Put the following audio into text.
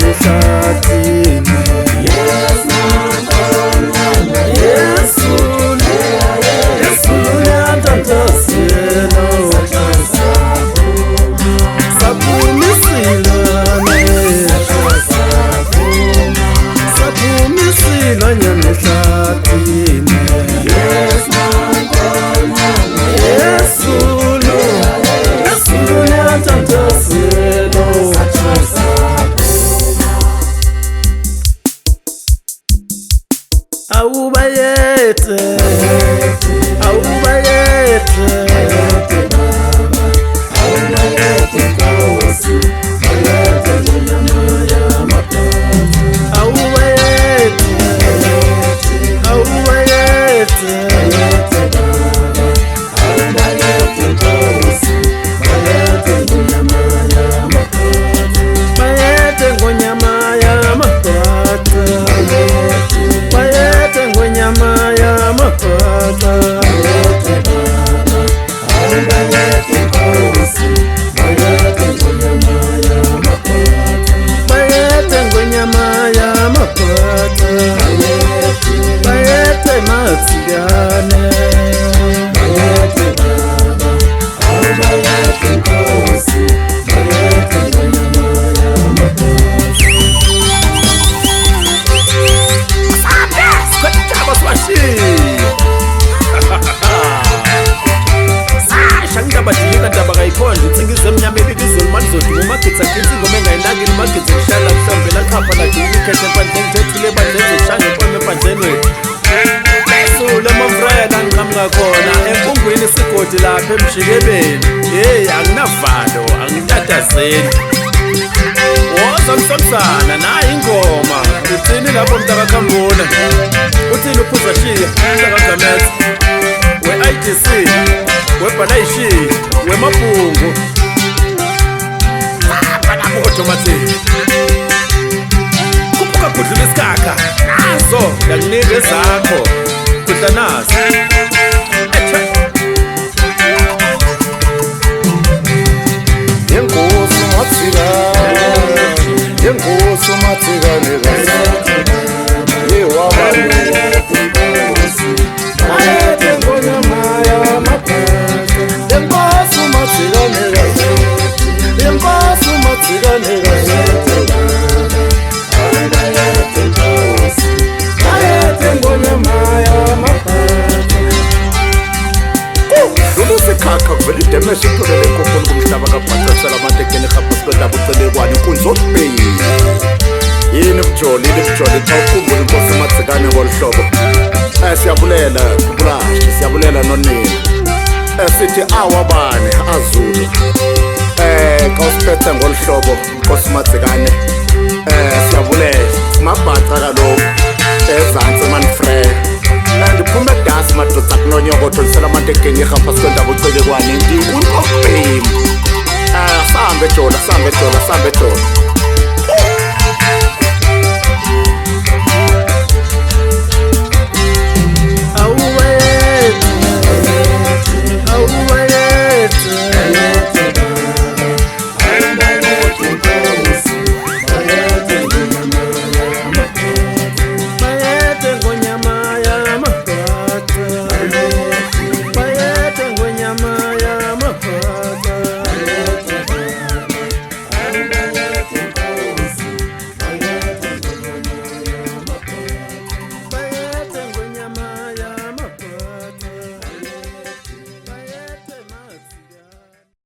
ehlathini. Yesu uyantantasela, saphumisilane, saphumisilanyana ehlathini. Yesu uyantantasela. Awubayete, awubayete, Nkosi, bayete ngonyama yamaphupho. Awubayete, awubayete, awubayete Nkosi, bayete ngonyama yamaphupho. Bayete ngonyama yamaphupho. Bayete ngonyama yamaphupho. Awubayete Nkosi, bayete ngonyama yamaphupho. Bayete ngonyama yamaphupho. Bayete matsigane. Bayete baba, awubayete Nkosi, bayete ngonyama yamaphupho. Badilika ndaba kayikhona itsingize emnyama ebibizweni manizoduma umagitsagithi ingoma engayinakini umagitsi ngishala mhlawumbe lachapha laduma ikhethe empandleni thethule ebandleni zishanga empome empandleni wethu lesule mamfrayela ngiqhamuka khona empungwini isigodi lapha emjikebeni. Heyi anginavalo angitatazeli woza msomsana nayi ingoma uthini lapho mntakakhambula uthini uphuza shiya mntakagametse we-IDC webhalayishi wemabhungu apanamukotomatiki kuphuka kudlula isikhakha nazo yanginika ezakho kudla nazo. Yenkosi umatsikane, yenkosi umatsikane yewabayete Nkosi, bayete ngonyama yamaphupho. Yenkosi umatsikane, yenkosi umatsikane, bayete Nkosi, bayete ngonyama yamaphupho. Lulusikhakha kuvela idemesha iphelele ekhokhoni kumhlaba kabhatasela amatekeni ehabhasikwendaba ucelekwane inkunzi okubheyini. Yini bujoli, yini bujoli xa ukhumbula inkosi umatsikane ngolu hlobo. Siyabulela kubulashi, siyabulela nonini. Sithi awabane azulu xa usiphethe ngolu hlobo inkosi umatsikane. Siyabulela mabhaca kaloku ezantsi manifre ndiphume edasi madoda kunonyokotho ndisela amatekeni erhaphasikwendaba ucelekwane ndikunkokhbeyini. Sahambe ejola, sahambe ejola, sahambe ejola.